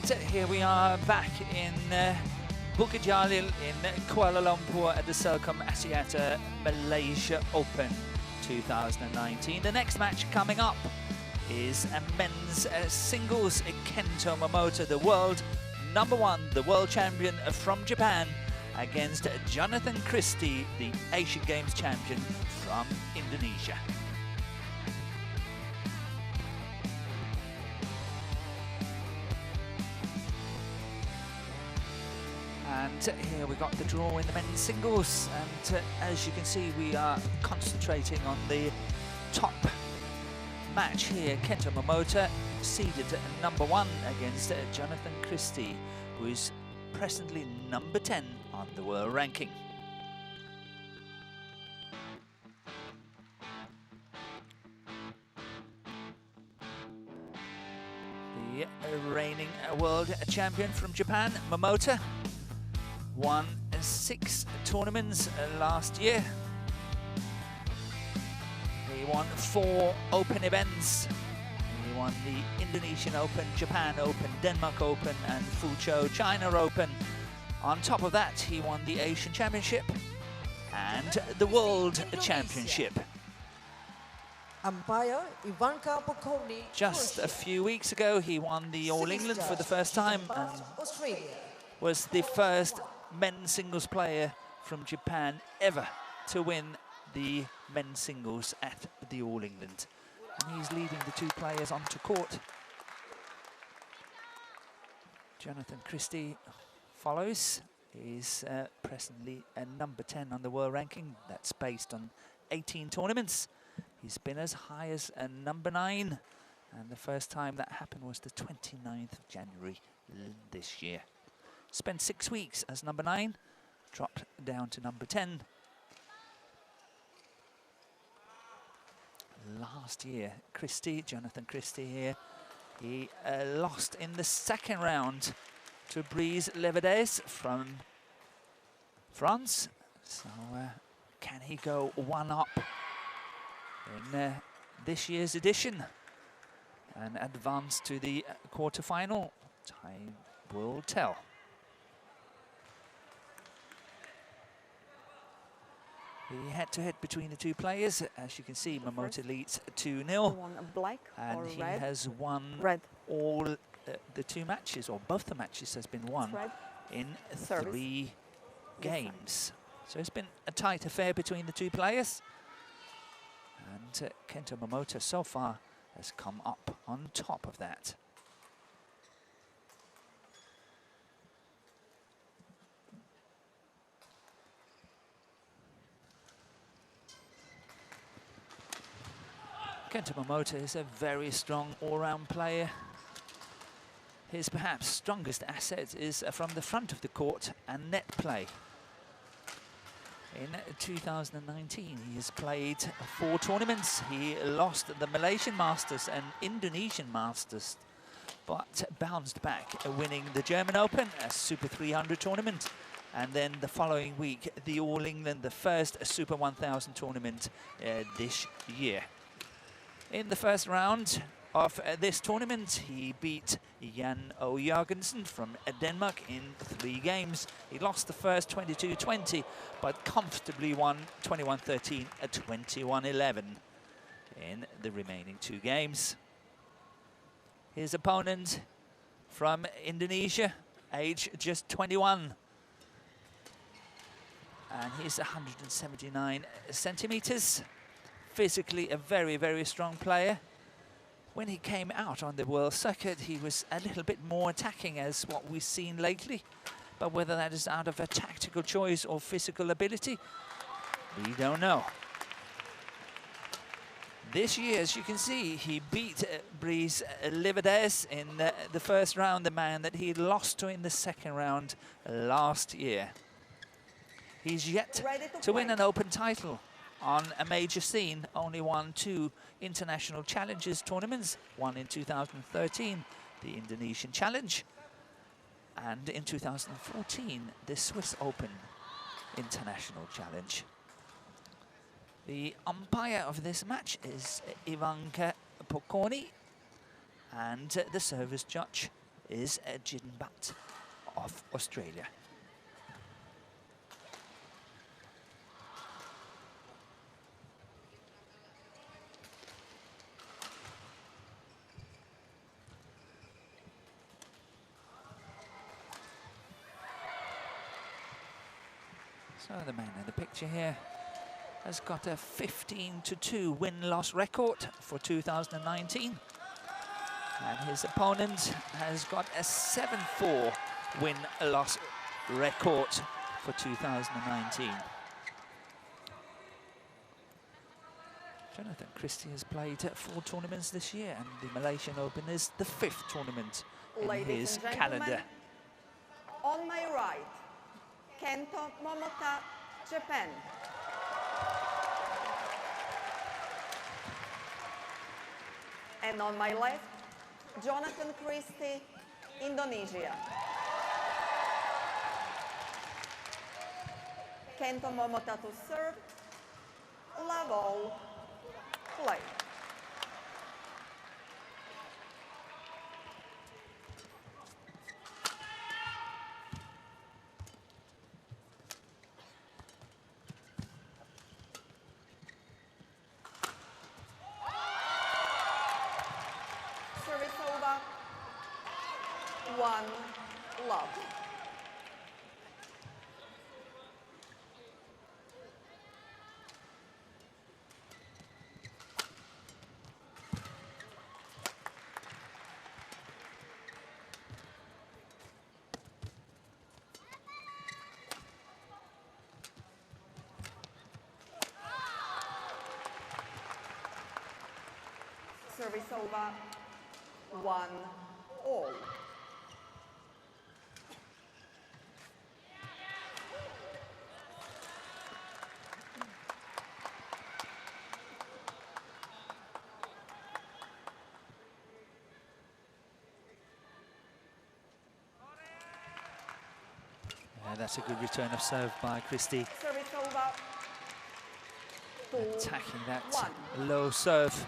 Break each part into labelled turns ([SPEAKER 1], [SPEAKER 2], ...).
[SPEAKER 1] And here we are back in Bukit Jalil in Kuala Lumpur at the Celcom Axiata Malaysia Open 2019. The next match coming up is a men's singles. Kento Momota, the world #1, the world champion from Japan, against Jonatan CHRISTIE, the Asian Games champion from Indonesia. And here we got the draw in the men's singles, and as you can see, we are concentrating on the top match here. Kento Momota seeded at #1 against Jonatan CHRISTIE, who is presently #10 on the world ranking. The reigning world champion from Japan, Momota, won 6 tournaments last year. He won 4 open events. He won the Indonesian Open, Japan Open, Denmark Open and Fuzhou China Open. On top of that, he won the Asian Championship and the World Championship.
[SPEAKER 2] Umpire Ivanka Poconi.
[SPEAKER 1] Just a few weeks ago, he won the All England for the first time and was the first men's singles player from Japan ever to win the men's singles at the All England. And he's leading the 2 players onto court. Jonatan CHRISTIE follows. He's presently a #10 on the world ranking. That's based on 18 tournaments. He's been as high as a #9, and the first time that happened was the 29th of January this year. Spent 6 weeks as #9, dropped down to #10. Last year, Jonatan CHRISTIE here, he lost in the second round to Brice Levedès from France. So can he go one up in this year's edition and advance to the quarterfinal? Time will tell. The head-to-head between the 2 players, as you can see, Momota leads 2-0, and he has won all the 2 matches, or both the matches has been won in 3 games. So it's been a tight affair between the 2 players, and Kento Momota so far has come up on top of that. Kento Momota is a very strong all-round player. His perhaps strongest asset is from the front of the court and net play. In 2019, he has played 4 tournaments. He lost the Malaysian Masters and Indonesian Masters, but bounced back, winning the German Open, a Super 300 tournament, and then the following week, the All England, the first Super 1000 tournament this year. In the first round of this tournament, he beat Jan O. Jørgensen from Denmark in 3 games. He lost the first 22-20, but comfortably won 21-13 at 21-11 in the remaining 2 games. His opponent from Indonesia, age just 21, and he's 179 centimeters. Physically a very, very strong player. When he came out on the world circuit, he was a little bit more attacking as what we've seen lately. But whether that is out of a tactical choice or physical ability, we don't know. This year, as you can see, he beat Brice Levedès in the first round, the man that he lost to in the second round last year. He's yet to win an open title on a major scene. Only won 2 international challenges tournaments, one in 2013, the Indonesian Challenge, and in 2014, the Swiss Open International Challenge. The umpire of this match is Ivanka Poconi, and the service judge is Jinbat of Australia. So the man in the picture here has got a 15-2 win-loss record for 2019. And his opponent has got a 7-4 win-loss record for 2019. Jonatan CHRISTIE has played 4 tournaments this year, and the Malaysian Open is the 5th tournament in his calendar.
[SPEAKER 3] On my right, Kento Momota, Japan. And on my left, Jonatan CHRISTIE, Indonesia. Kento Momota to serve, level, play. Service over, 1 love. Service over, 1 all.
[SPEAKER 1] That's a good return of serve by CHRISTIE.
[SPEAKER 3] Service over, 2,
[SPEAKER 1] Attacking that
[SPEAKER 3] 1.
[SPEAKER 1] low serve.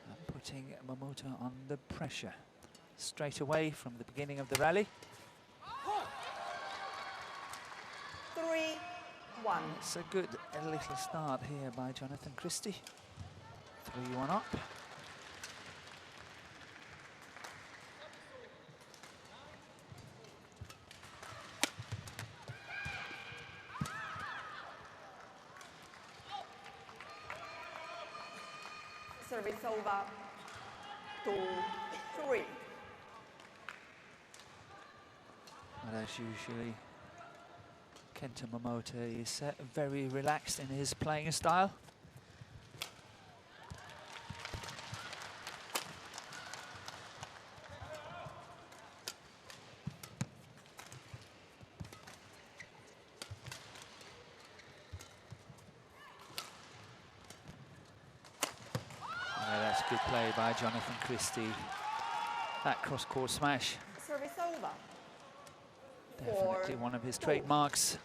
[SPEAKER 1] And putting Momota under pressure straight away from the beginning of the rally.
[SPEAKER 3] 3, 1.
[SPEAKER 1] It's a good little start here by Jonatan CHRISTIE. 3-1 up.
[SPEAKER 3] Service over, 2, 3.
[SPEAKER 1] But as usually, Kento Momota is very relaxed in his playing style. That's good play by Jonatan CHRISTIE. That cross-court smash.
[SPEAKER 3] Service over.
[SPEAKER 1] Definitely one of his trademarks.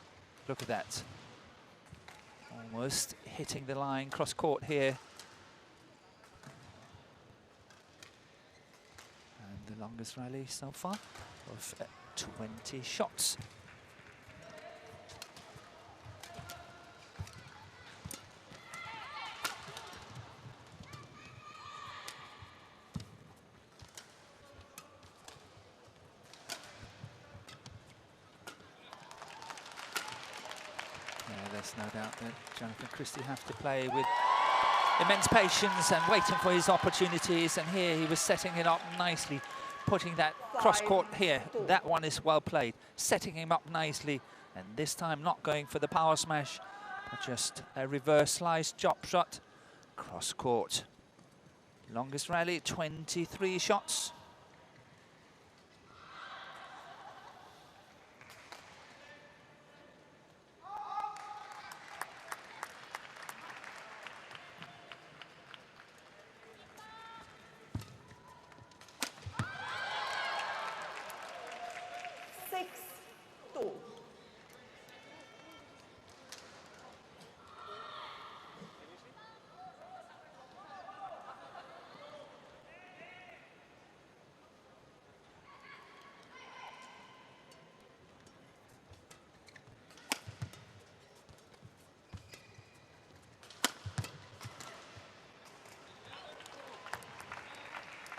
[SPEAKER 1] Look at that. Almost hitting the line cross-court here. And the longest rally so far of 20 shots. There's no doubt that Jonatan CHRISTIE have to play with immense patience and waiting for his opportunities. And here he was setting it up nicely, putting that cross-court here. That one is well played, setting him up nicely. And this time not going for the power smash, but just a reverse slice chop shot, cross-court. Longest rally, 23 shots.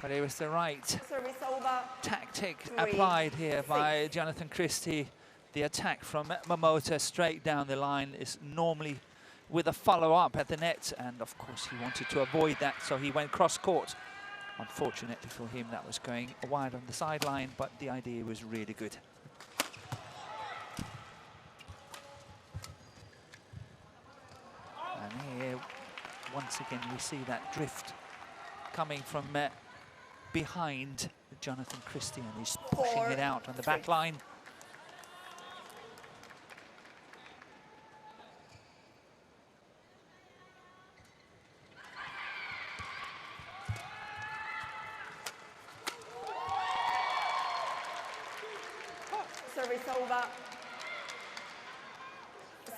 [SPEAKER 1] But it was the right
[SPEAKER 3] Service over.
[SPEAKER 1] tactic
[SPEAKER 3] 3,
[SPEAKER 1] applied here by
[SPEAKER 3] 6.
[SPEAKER 1] Jonatan CHRISTIE. The attack from Momota straight down the line is normally with a follow-up at the net, and of course he wanted to avoid that, so he went cross-court. Unfortunately for him, that was going wide on the sideline, but the idea was really good. And here, once again, we see that drift coming from behind Jonatan CHRISTIE, and he's pushing it out on the back line.
[SPEAKER 3] Service over.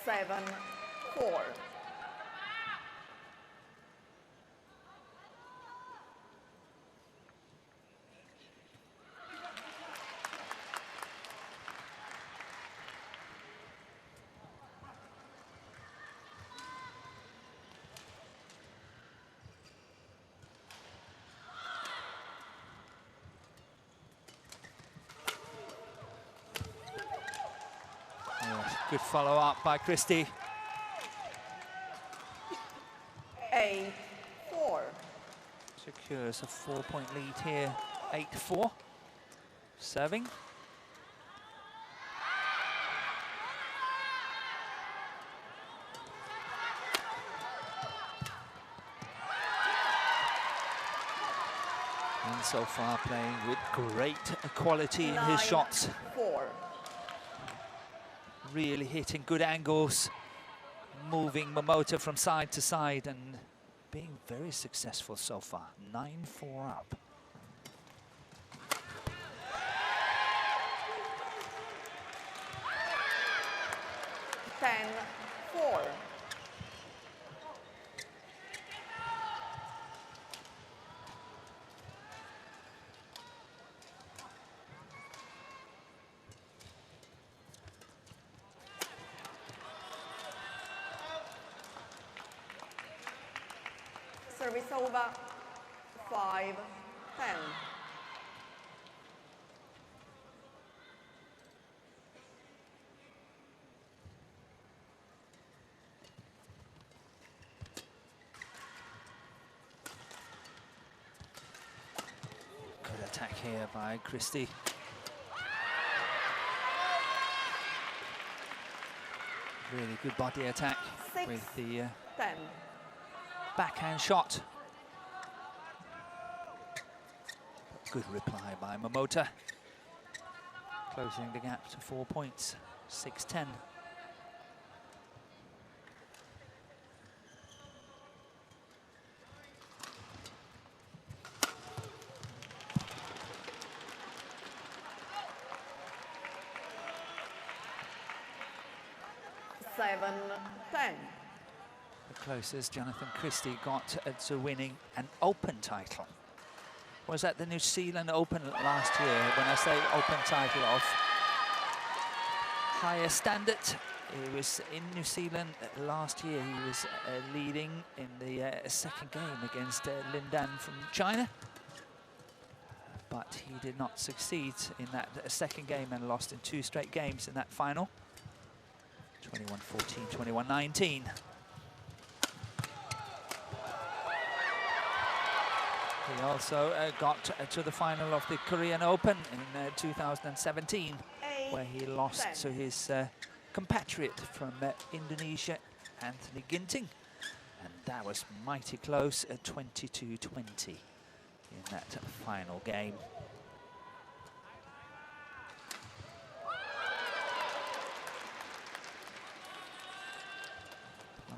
[SPEAKER 3] 7-4.
[SPEAKER 1] Good follow-up by CHRISTIE.
[SPEAKER 3] 8-4.
[SPEAKER 1] Secures a 4-point lead here, 8-4. Serving. And so far playing with great quality in his shots.
[SPEAKER 3] 9-4.
[SPEAKER 1] Really hitting good angles, moving Momota from side to side, and being very successful so far. 9-4 up.
[SPEAKER 3] Ten, 4. Service over. 5-10.
[SPEAKER 1] Good attack here by CHRISTIE. Really good body attack
[SPEAKER 3] 6,
[SPEAKER 1] with the
[SPEAKER 3] 10.
[SPEAKER 1] backhand shot. Good reply by Momota. Closing the gap to 4 points, 6-10.
[SPEAKER 3] Seven, 10.
[SPEAKER 1] The closest Jonatan CHRISTIE got to winning an Open title was at the New Zealand Open last year. When I say Open title of higher standard, it was in New Zealand last year. He was leading in the second game against Lin Dan from China. But he did not succeed in that second game and lost in 2 straight games in that final. 21-14, 21-19. He also got to the final of the Korean Open in 2017, where he lost to his compatriot from Indonesia, Anthony Ginting. And that was mighty close at 22-20 in that final game.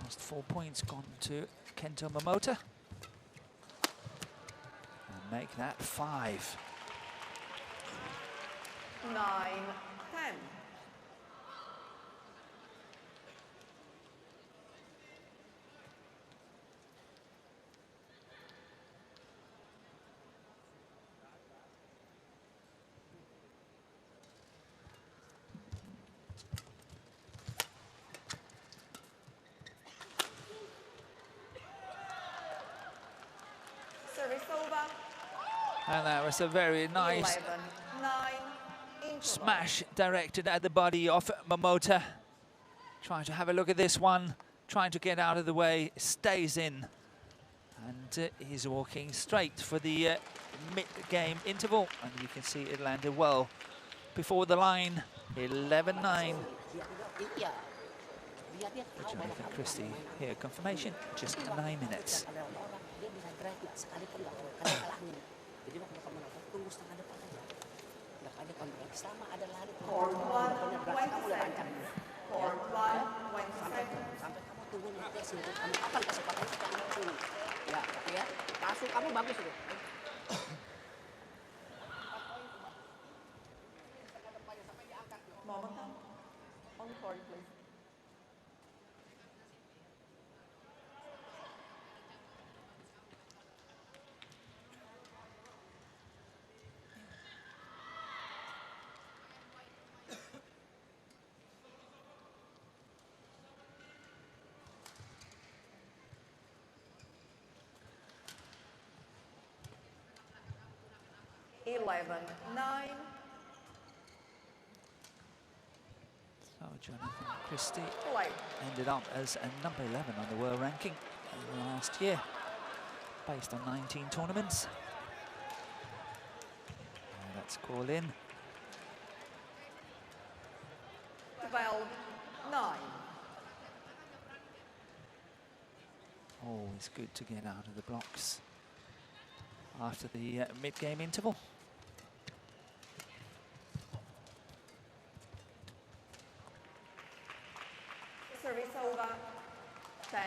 [SPEAKER 1] Last 4 points gone to Kento Momota. And make that 5.
[SPEAKER 3] 9, 10. Service over.
[SPEAKER 1] And that was a very nice
[SPEAKER 3] 11-9 interval.
[SPEAKER 1] smash directed at the body of Momota. Trying to have a look at this one, trying to get out of the way, stays in. And he's walking straight for the mid-game interval. And you can see it landed well before the line, 11-9. Jonatan CHRISTIE here, confirmation, just 9 minutes.
[SPEAKER 3] Court 1, 20 seconds. Court 1, 20 seconds. Momota, on court, please. Eleven, 9.
[SPEAKER 1] So Jonatan CHRISTIE
[SPEAKER 3] Play.
[SPEAKER 1] ended up as a number 11 on the world ranking last year, based on 19 tournaments. Let's call in.
[SPEAKER 3] 12-9.
[SPEAKER 1] Always good to get out of the blocks after the mid-game interval.
[SPEAKER 3] Service over. 10-12.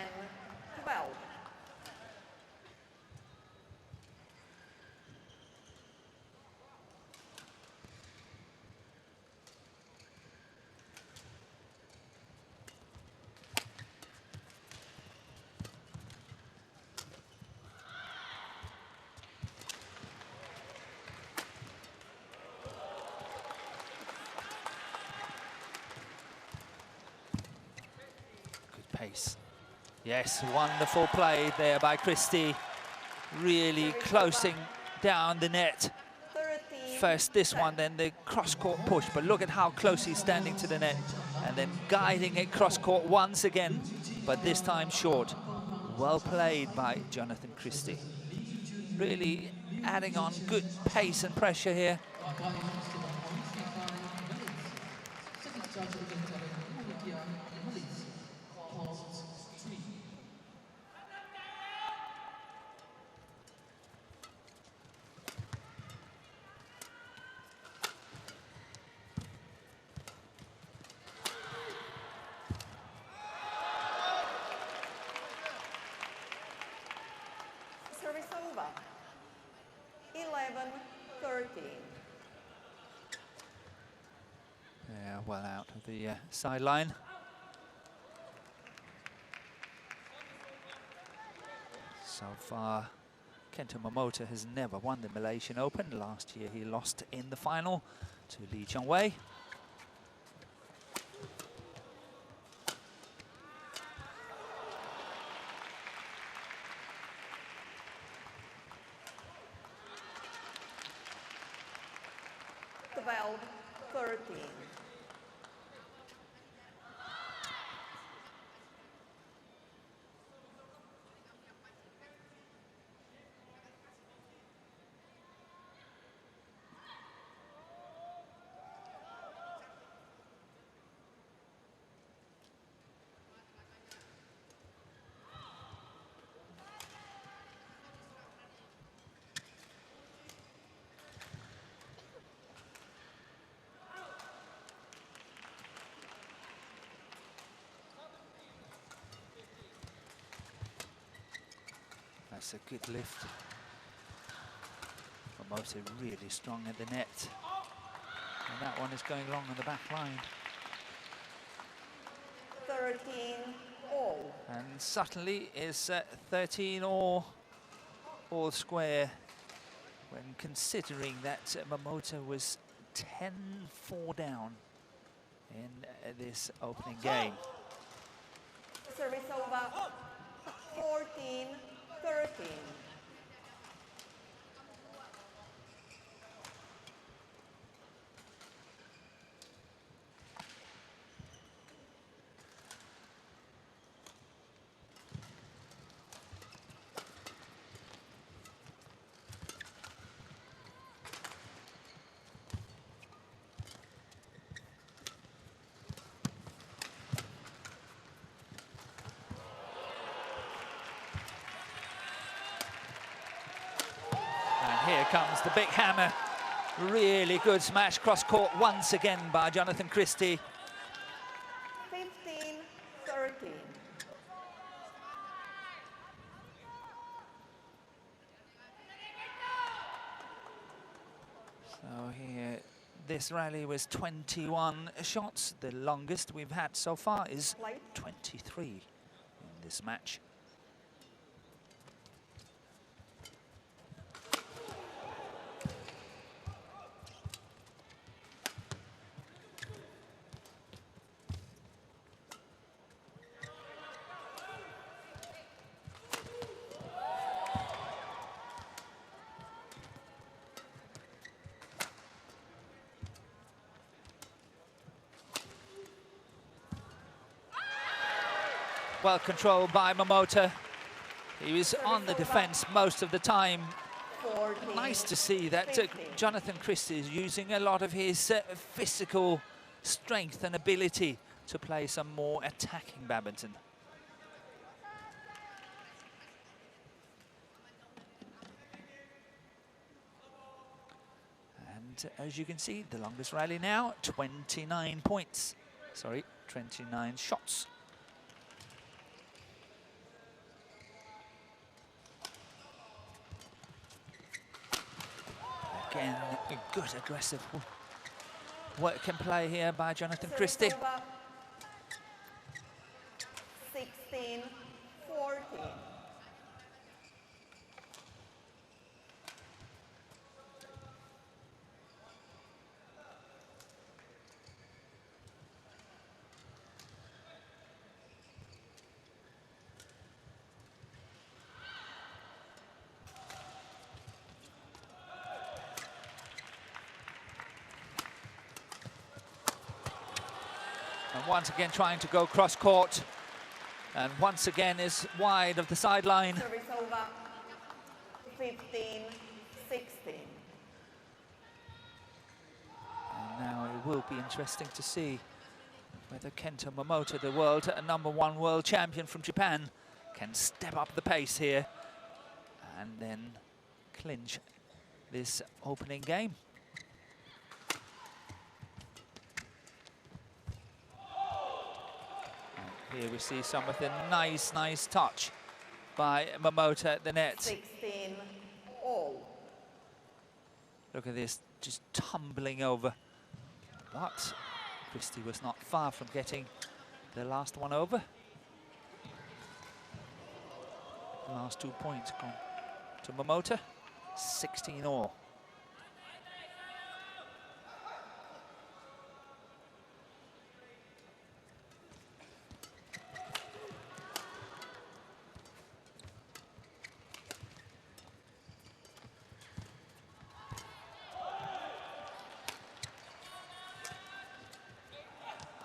[SPEAKER 1] Pace. Yes, wonderful play there by CHRISTIE. Really closing down the net.
[SPEAKER 3] 13.
[SPEAKER 1] First this one, then the cross-court push, but look at how close he's standing to the net. And then guiding it cross-court once again, but this time short. Well played by Jonatan CHRISTIE. Really adding on good pace and pressure here.
[SPEAKER 3] Service over. 11-13.
[SPEAKER 1] Yeah, well out of the sideline. So far, Kento Momota has never won the Malaysian Open. Last year he lost in the final to Lee Chong-wei.
[SPEAKER 3] Twelve, 13.
[SPEAKER 1] That's a good lift. Momota really strong at the net. And that one is going long on the back line.
[SPEAKER 3] 13 all.
[SPEAKER 1] And Suttonley is 13 all square, when considering that Momota was 10-4 down in this opening game.
[SPEAKER 3] Service over. 14-13.
[SPEAKER 1] comes the big hammer. Really good smash cross court once again by Jonatan CHRISTIE.
[SPEAKER 3] 15-13.
[SPEAKER 1] So here, this rally was 21 shots. The longest we've had so far is 23 in this match. Well controlled by Momota. He was on the defense most of the time.
[SPEAKER 3] 14,
[SPEAKER 1] Nice to see that
[SPEAKER 3] 15.
[SPEAKER 1] Jonatan CHRISTIE is using a lot of his physical strength and ability to play some more attacking badminton. And as you can see, the longest rally now, 29 points. Sorry, 29 shots. Again, a good aggressive work and play here by Jonatan CHRISTIE.
[SPEAKER 3] 16-14.
[SPEAKER 1] And once again trying to go cross court, and once again is wide of the sideline.
[SPEAKER 3] Service over. 15-16.
[SPEAKER 1] And now it will be interesting to see whether Kento Momota, the world #1 world champion from Japan, can step up the pace here and then clinch this opening game. Here we see some of the nice touch by Momota at the net.
[SPEAKER 3] 16 all.
[SPEAKER 1] Look at this, just tumbling over. But CHRISTIE was not far from getting the last one over. The last 2 points gone to Momota, 16 all.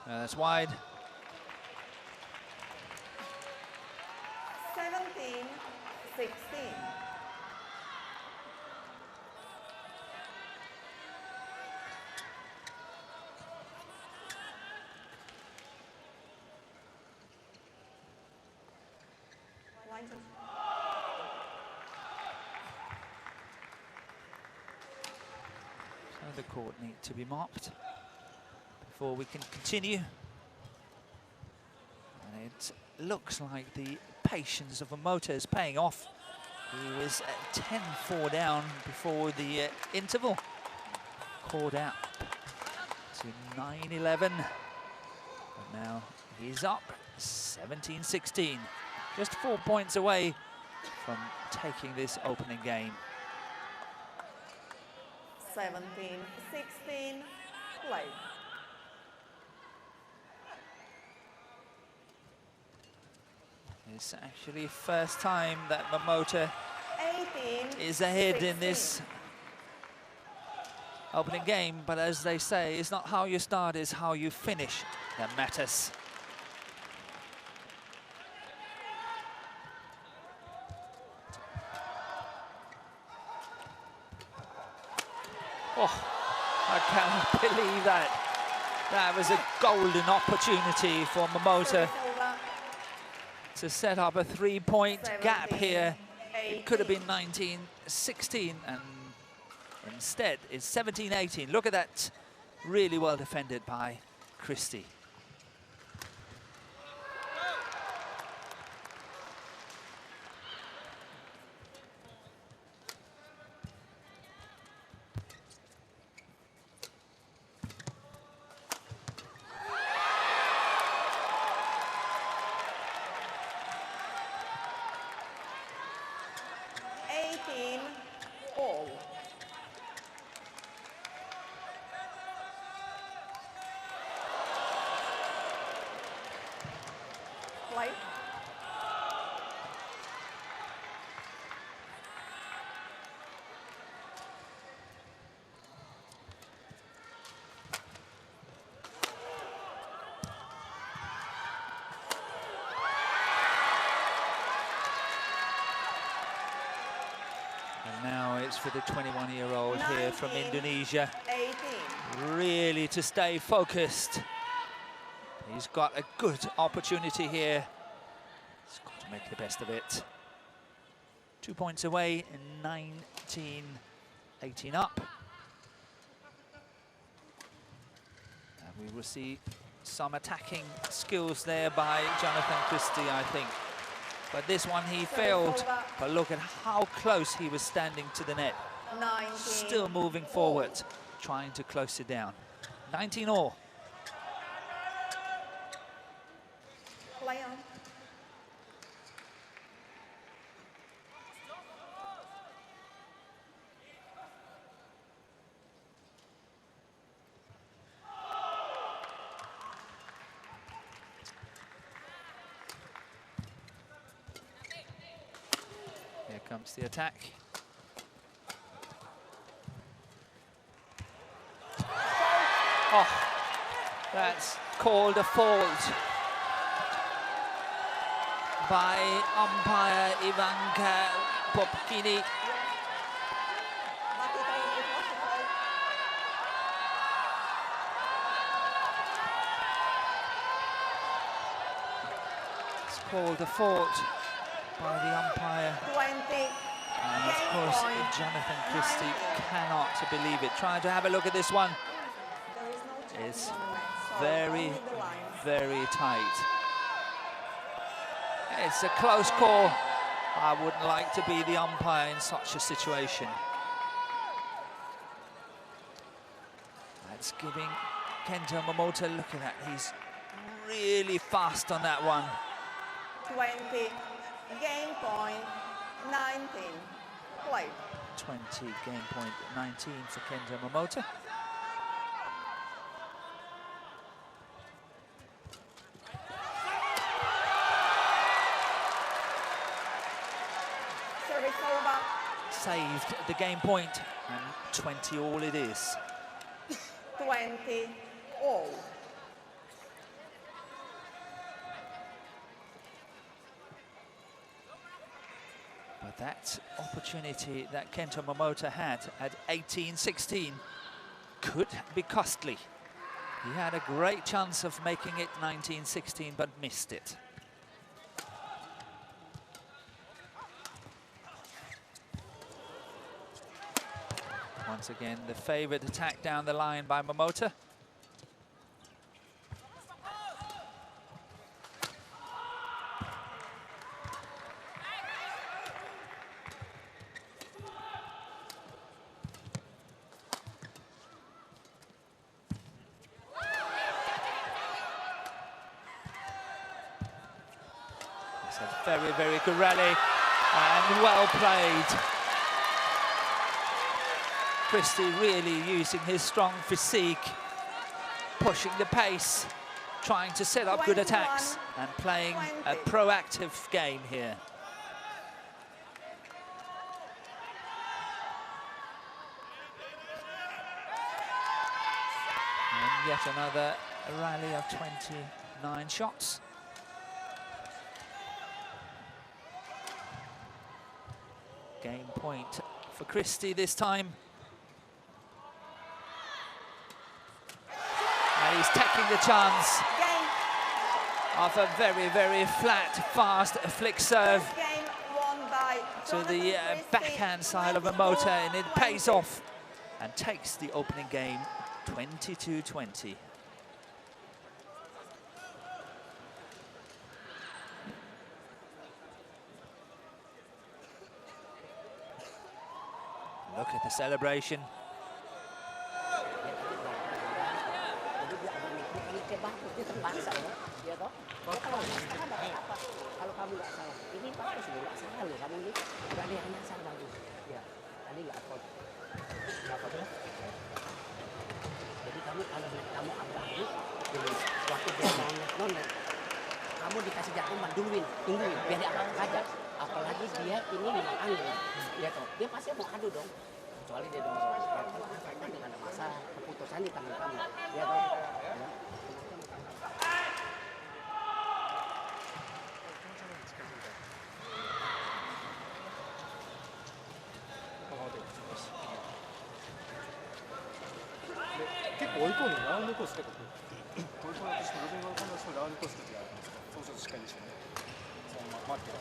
[SPEAKER 1] That's wide.
[SPEAKER 3] 17-16.
[SPEAKER 1] So the court need to be mopped before we can continue. And it looks like the patience of Momota is paying off. He was at 10-4 down before the interval. Caught out to 9-11. But now he's up 17-16. Just 4 points away from taking this opening game.
[SPEAKER 3] 17-16, play.
[SPEAKER 1] It's actually first time that Momota
[SPEAKER 3] 18,
[SPEAKER 1] is ahead
[SPEAKER 3] 16.
[SPEAKER 1] in this opening game, but as they say, it's not how you start, it's how you finish that matters. Oh, I cannot believe that. That was a golden opportunity for Momota to set up a 3-point gap here. It could have been 19-16, and Instead, it's 17-18. Look at that, really well defended by Christie.
[SPEAKER 3] All. Play.
[SPEAKER 1] And now it's for the 21-year-old here from Indonesia.
[SPEAKER 3] 18.
[SPEAKER 1] Really to stay focused. He's got a good opportunity here. He's got to make the best of it. 2 points away, 19-18 up. And we will see some attacking skills there by Jonatan CHRISTIE, I think. But this one he failed. But look at how close he was standing to the net.
[SPEAKER 3] 19.
[SPEAKER 1] Still moving forward, trying to close it down. 19-all.
[SPEAKER 3] Play on.
[SPEAKER 1] Here comes the attack. Oh, that's called a fault by umpire Ivanka Popkini. It's called a fault by the umpire.
[SPEAKER 3] 20.
[SPEAKER 1] And of course, Jonatan CHRISTIE cannot believe it. Trying to have a look at this one. It's very, very tight. It's a close call. I wouldn't like to be the umpire in such a situation. That's giving Kento Momota, look at that. He's really fast on that one.
[SPEAKER 3] 20. Game point 19. Play.
[SPEAKER 1] 20, game point 19 for Kento Momota.
[SPEAKER 3] Service over.
[SPEAKER 1] Saved the game point, and 20 all it is.
[SPEAKER 3] 20 all.
[SPEAKER 1] But that opportunity that Kento Momota had at 18-16 could be costly. He had a great chance of making it 19-16, but missed it. Once again, the favored attack down the line by Momota. It's a very, very good rally and well played. CHRISTIE really using his strong physique, pushing the pace, trying to set up good attacks and playing a proactive game here. And yet another rally of 29 shots. Game point for CHRISTIE this time. And he's taking the chance of a very, very flat, fast flick serve to the backhand side of Momota, and it pays off and takes the opening game 22-20. Look at the celebration.
[SPEAKER 4] Kalau kamu nggak salah, ini bagus loh, nggak salah loh kamu ini. Berani anak saya bagus. Ya, tadi nggak apa. Jadi kamu kalau kamu bagus, waktu dia mau nonet, kamu dikasih jakuman, tungguin, biar dia akan kajar. Apalagi dia ini memang angin, ya toh, dia pasti mau adu dong. Kecuali dia dong, kalau kan ada masalah, keputusan di tangan kamu, ya toh. Ya.
[SPEAKER 5] 追い込んでラウンドコース結構追い込もうとして路面が分かんない人ラウンドコースと違うそうするとしっかりでしょうねそのまま待って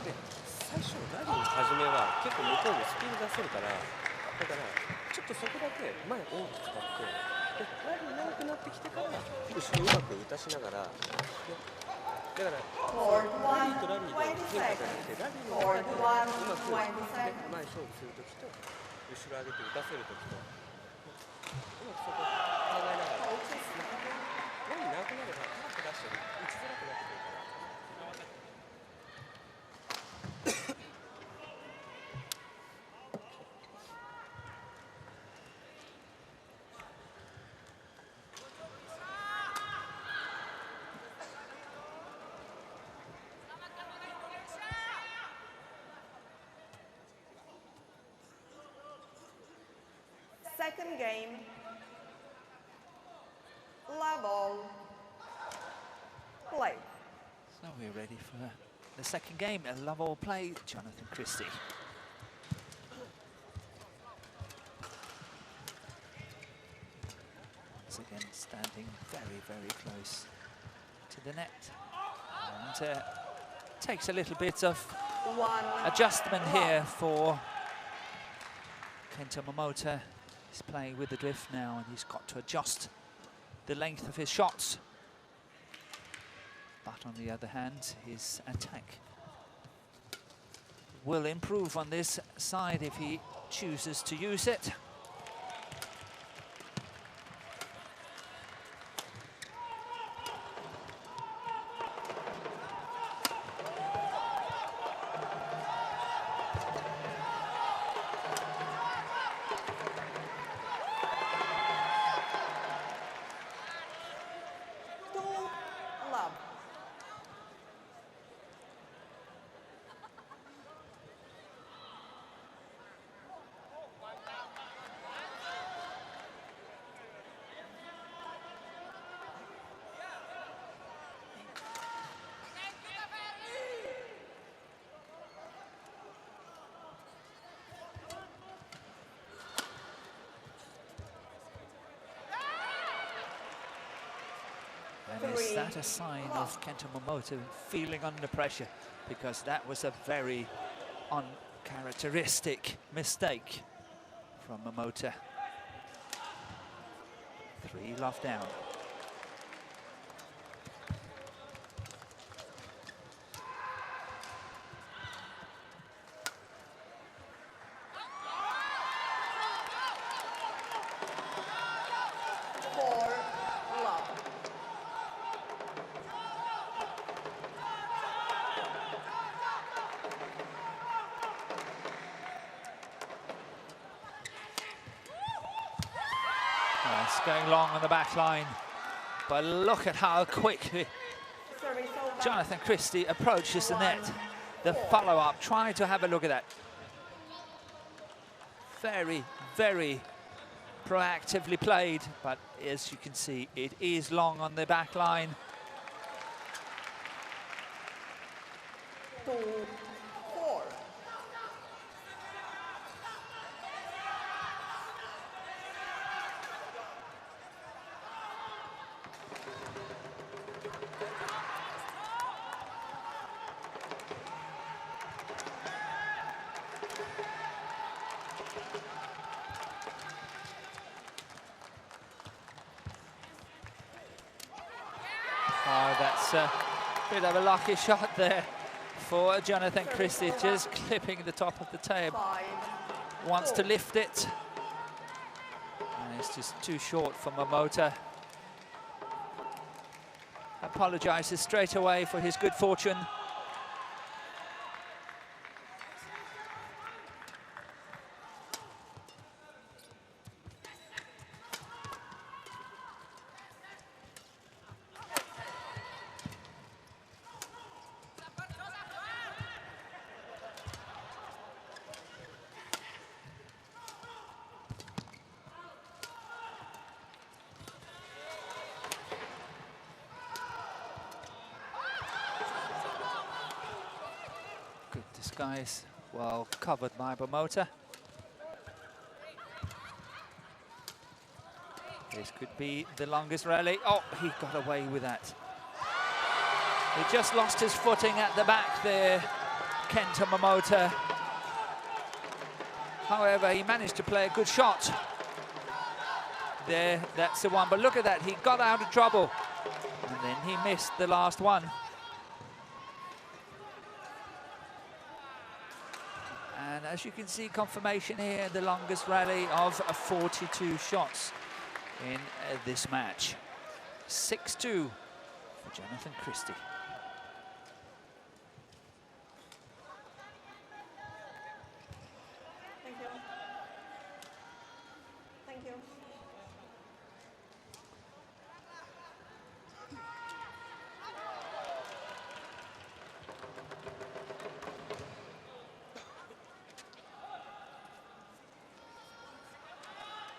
[SPEAKER 6] で最初ラリーの始めは結構向こうもスピード出せるからだからちょっとそこだけ前大きく使ってでラリー長くなってきてから後ろうまく打たしながらだからラリーとラリーで変化じゃなくてラリーの中でうまく前勝負するときと後ろ上げて打たせるときとうまくそこ考えながらラリー長くなれば高く出して打ちづらくなってくるから。
[SPEAKER 3] Second game, level, play.
[SPEAKER 1] So we're ready for the second game, a love-all play, Jonatan CHRISTIE. Once again, standing very, very close to the net. And takes a little bit of adjustment here for Kento Momota. He's playing with the drift now and he's got to adjust the length of his shots. But on the other hand, his attack will improve on this side if he chooses to use it. And is that a sign of Kento Momota feeling under pressure? Because that was a very uncharacteristic mistake from Momota. 3 love down. It's going long on the back line, but look at how quickly Jonatan CHRISTIE approaches the net. The follow-up, try to have a look at that. Very, very proactively played, but as you can see, it is long on the back line.
[SPEAKER 3] 2-4.
[SPEAKER 1] Oh, that's a bit of a lucky shot there for Jonatan CHRISTIE, just clipping the top of the table.
[SPEAKER 3] 5-4.
[SPEAKER 1] Wants to lift it. And it's just too short for Momota. Apologizes straight away for his good fortune. Good disguise, well covered by Momota. This could be the longest rally. Oh, he got away with that. He just lost his footing at the back there, Kento Momota. However, he managed to play a good shot. There, that's the one. But look at that, he got out of trouble. And then he missed the last one. And as you can see, confirmation here, the longest rally of 42 shots in this match. 6-2 for Jonatan CHRISTIE.
[SPEAKER 3] Thank you. Thank you.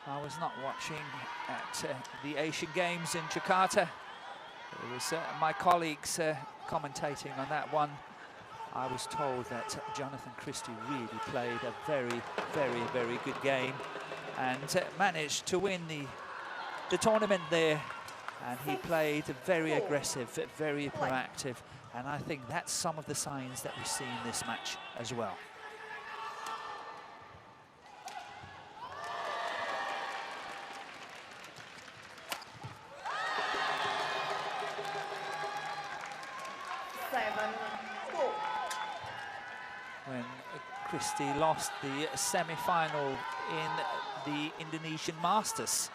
[SPEAKER 1] I was not watching at the Asian Games in Jakarta. It was my colleagues commentating on that one. I was told that Jonatan CHRISTIE really played a very good game and managed to win the tournament there. And he played very aggressive, very proactive. And I think that's some of the signs that we see in this match as well. When CHRISTIE lost the semi-final in the Indonesian Masters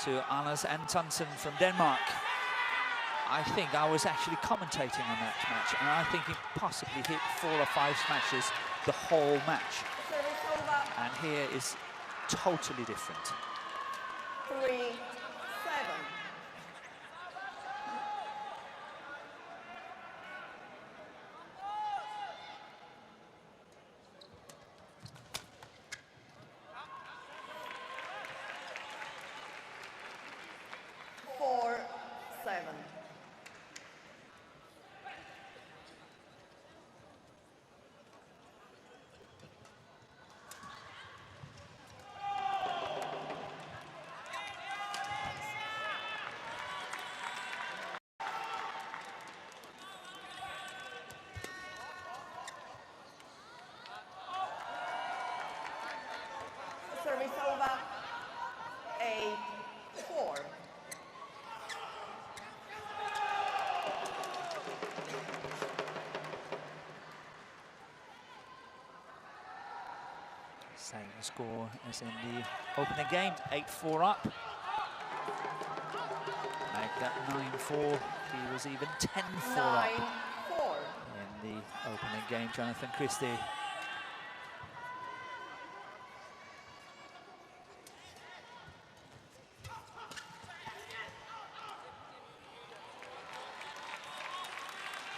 [SPEAKER 1] to Anders Antonsen from Denmark. I think I was actually commentating on that match, and I think he possibly hit 4 or 5 smashes the whole match. And here is totally different.
[SPEAKER 3] 3-7. Service over. 8-4.
[SPEAKER 1] Same score as in the opening game, 8-4 up. Make that 9-4. He was even 10-4 up
[SPEAKER 3] 9-4.
[SPEAKER 1] in the opening game, Jonatan CHRISTIE.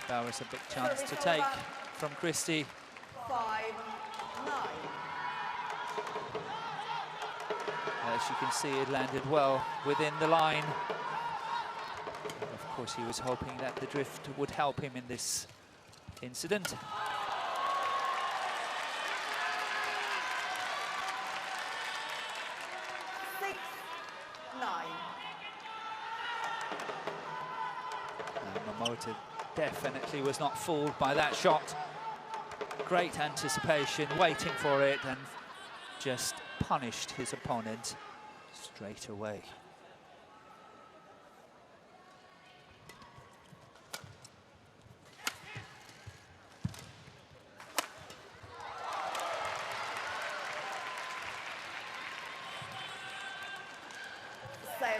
[SPEAKER 1] That was a big chance to take from CHRISTIE.
[SPEAKER 3] 5-9.
[SPEAKER 1] As you can see, it landed well within the line. Of course, he was hoping that the drift would help him in this incident. Momota definitely was not fooled by that shot. Great anticipation, waiting for it, and just punished his opponent straight away.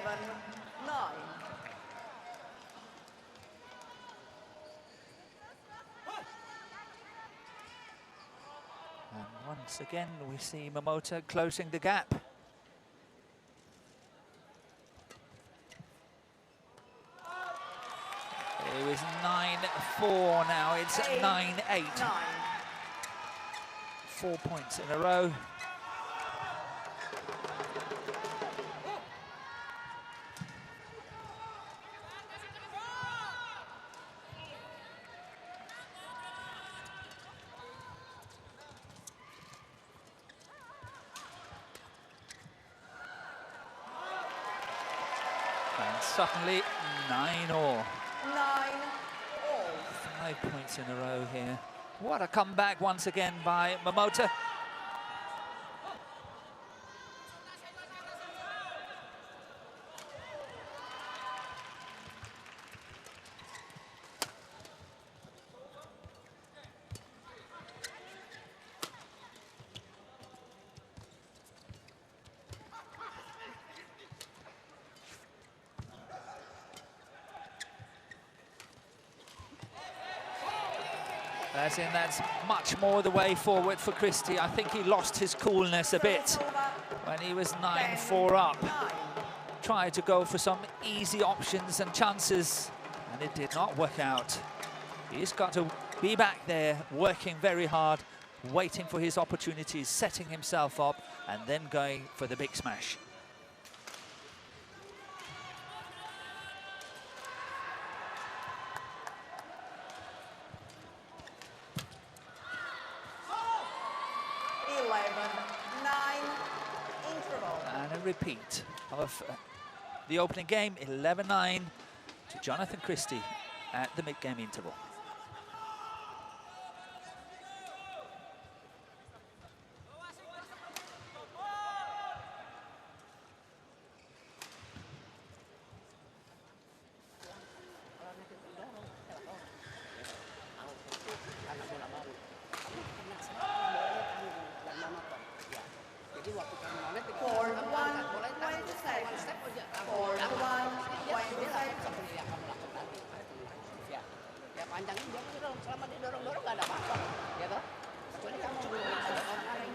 [SPEAKER 3] 9.
[SPEAKER 1] And once again, we see Momota closing the gap. It was 9-4 now, it's 9-8.
[SPEAKER 3] 9.
[SPEAKER 1] 4 points in a row. And suddenly 9-all.
[SPEAKER 3] 9-all.
[SPEAKER 1] 5 points in a row here. What a comeback once again by Momota. That's much more the way forward for Christie. I think he lost his coolness a bit when he was 9-4 up. Tried to go for some easy options and chances, and it did not work out. He's got to be back there, working very hard, waiting for his opportunities, setting himself up, and then going for the big smash. Repeat of the opening game, 11-9 to Jonatan CHRISTIE at the mid-game interval.
[SPEAKER 4] Panjangnya dia kan selama dia dorong-dorong nggak ada apa-apa, ya toh? Kecuali kamu ada orang lain.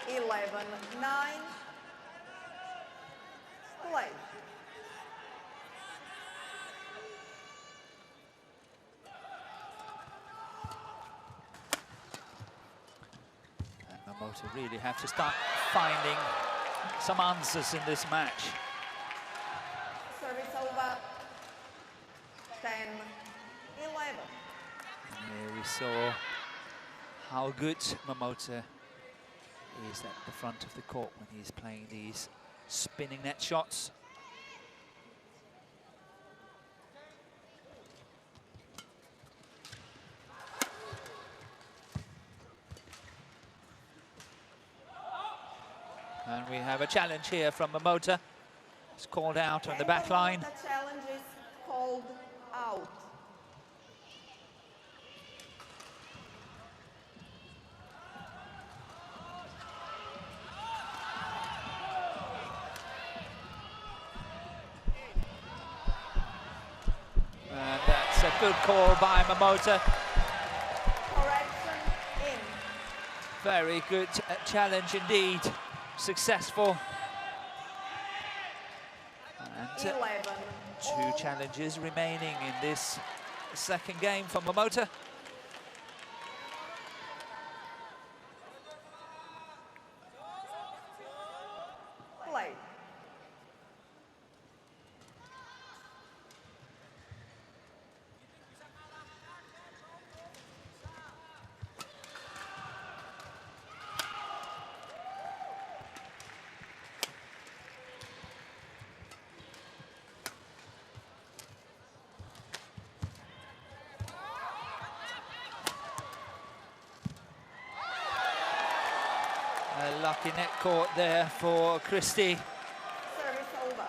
[SPEAKER 3] 11-9. Play.
[SPEAKER 1] And Momota really have to start finding some answers in this match.
[SPEAKER 3] Service over. 10-11.
[SPEAKER 1] Here we saw how good Momota is at the front of the court when he's playing these spinning net shots. And we have a challenge here from Momota. It's called out on the back line.
[SPEAKER 3] The challenge is called out.
[SPEAKER 1] And that's a good call by Momota.
[SPEAKER 3] Correction in.
[SPEAKER 1] Very good challenge indeed. Successful. And
[SPEAKER 3] 11.
[SPEAKER 1] two challenges remaining in this second game for Momota.
[SPEAKER 3] Play.
[SPEAKER 1] Unlucky net court there for CHRISTIE.
[SPEAKER 3] Service over.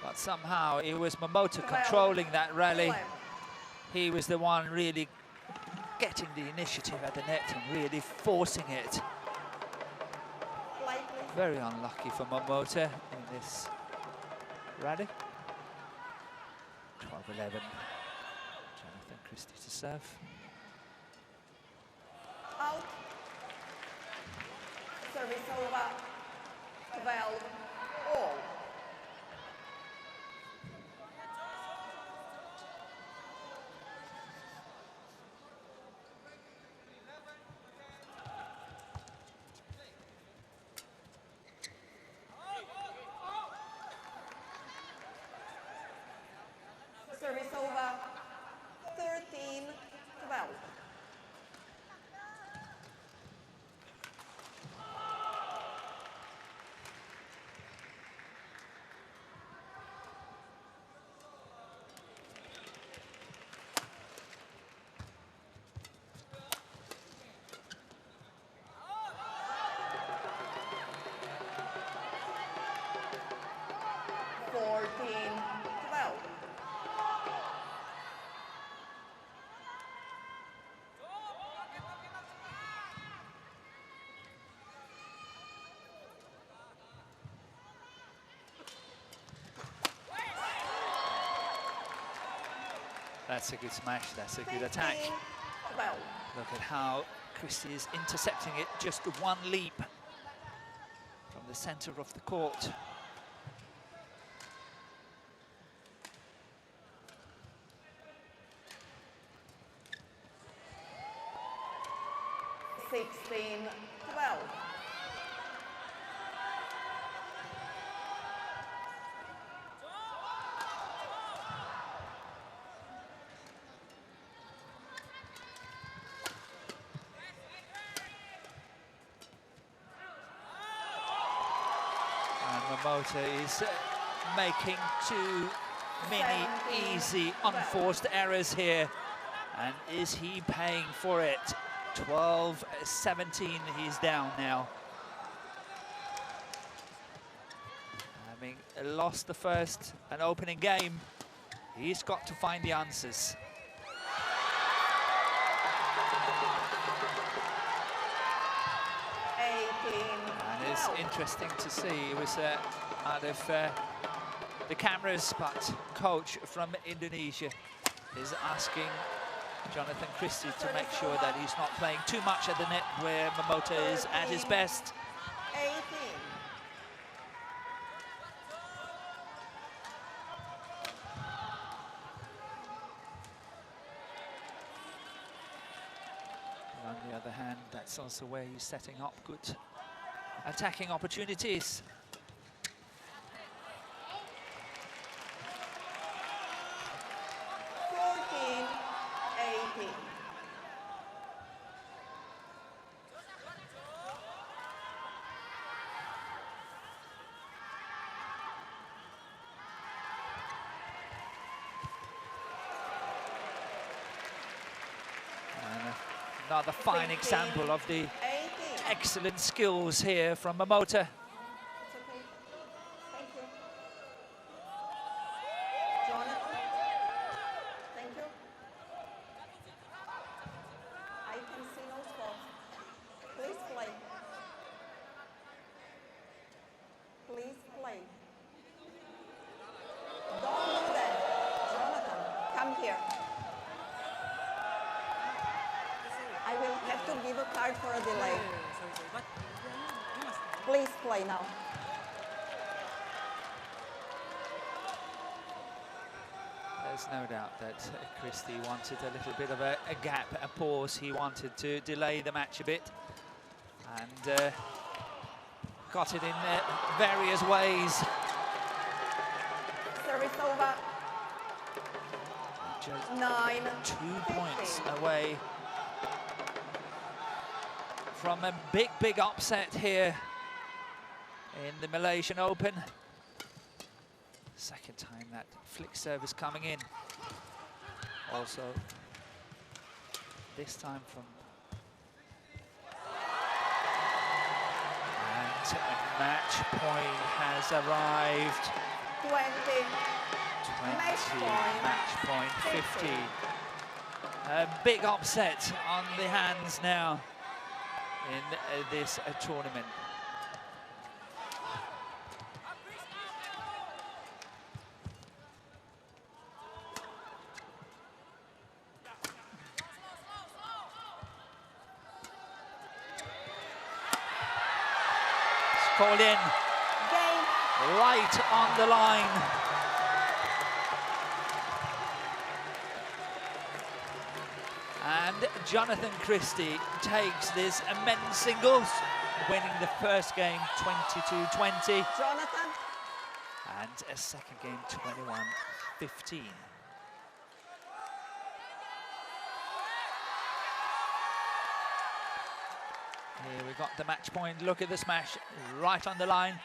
[SPEAKER 1] But somehow it was Momota
[SPEAKER 3] 12,
[SPEAKER 1] controlling that rally.
[SPEAKER 3] 11.
[SPEAKER 1] He was the one really getting the initiative at the net and really forcing it.
[SPEAKER 3] Play, please.
[SPEAKER 1] Very unlucky for Momota in this rally. 12-11. Jonatan CHRISTIE to serve.
[SPEAKER 3] Out. Service over. 12 all. Service over. 13-12.
[SPEAKER 1] That's a good smash, that's a good attack.
[SPEAKER 3] 12.
[SPEAKER 1] Look at how CHRISTIE is intercepting it, just one leap from the center of the court.
[SPEAKER 3] Sixteen, 12.
[SPEAKER 1] And Momota is making too many easy, unforced errors here. And is he paying for it? 12-17, he's down now. Having lost the first and opening game, he's got to find the answers. And it's interesting to see, it was out of the cameras, but coach from Indonesia is asking Jonatan CHRISTIE to make sure that he's not playing too much at the net where Momota is at his best.
[SPEAKER 3] 18.
[SPEAKER 1] On the other hand, that's also where he's setting up good attacking opportunities. Another fine example of the excellent skills here from Momota.
[SPEAKER 3] It's okay. Thank you. Jonatan. Thank you. I can see no spots. Please play. Please play. Don't do that. Jonatan, come here. I will have to give a card for a delay. Please play now.
[SPEAKER 1] There's no doubt that CHRISTIE wanted a little bit of a gap, a pause. He wanted to delay the match a bit, and got it in various ways.
[SPEAKER 3] Service over.
[SPEAKER 1] Just
[SPEAKER 3] 9-15.
[SPEAKER 1] 2 points away from a big upset here in the Malaysian Open. Second time that flick service coming in. Also, this time from match point has arrived.
[SPEAKER 3] 20.
[SPEAKER 1] Match point 50. A big upset on the hands now in this tournament. It's called in.
[SPEAKER 3] Game.
[SPEAKER 1] Right on the line. And Jonatan CHRISTIE takes this men's singles, winning the first game 22-20.
[SPEAKER 3] Jonatan.
[SPEAKER 1] And a second game 21-15. Here we got the match point. Look at the smash right on the line.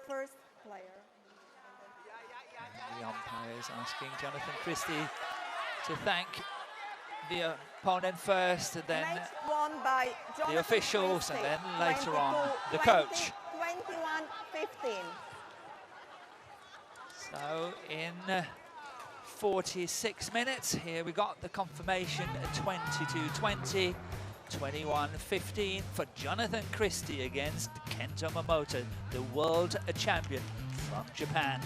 [SPEAKER 3] First player.
[SPEAKER 1] And the umpires asking Jonatan CHRISTIE to thank the opponent first, and then
[SPEAKER 3] Match won by Jonatan
[SPEAKER 1] the officials, and
[SPEAKER 3] CHRISTIE,
[SPEAKER 1] then later on
[SPEAKER 3] 22,
[SPEAKER 1] the coach.
[SPEAKER 3] 21-15.
[SPEAKER 1] So in 46 minutes, here we got the confirmation at 22-20, 21-15 for Jonatan CHRISTIE against Kento Momota, the world champion from Japan.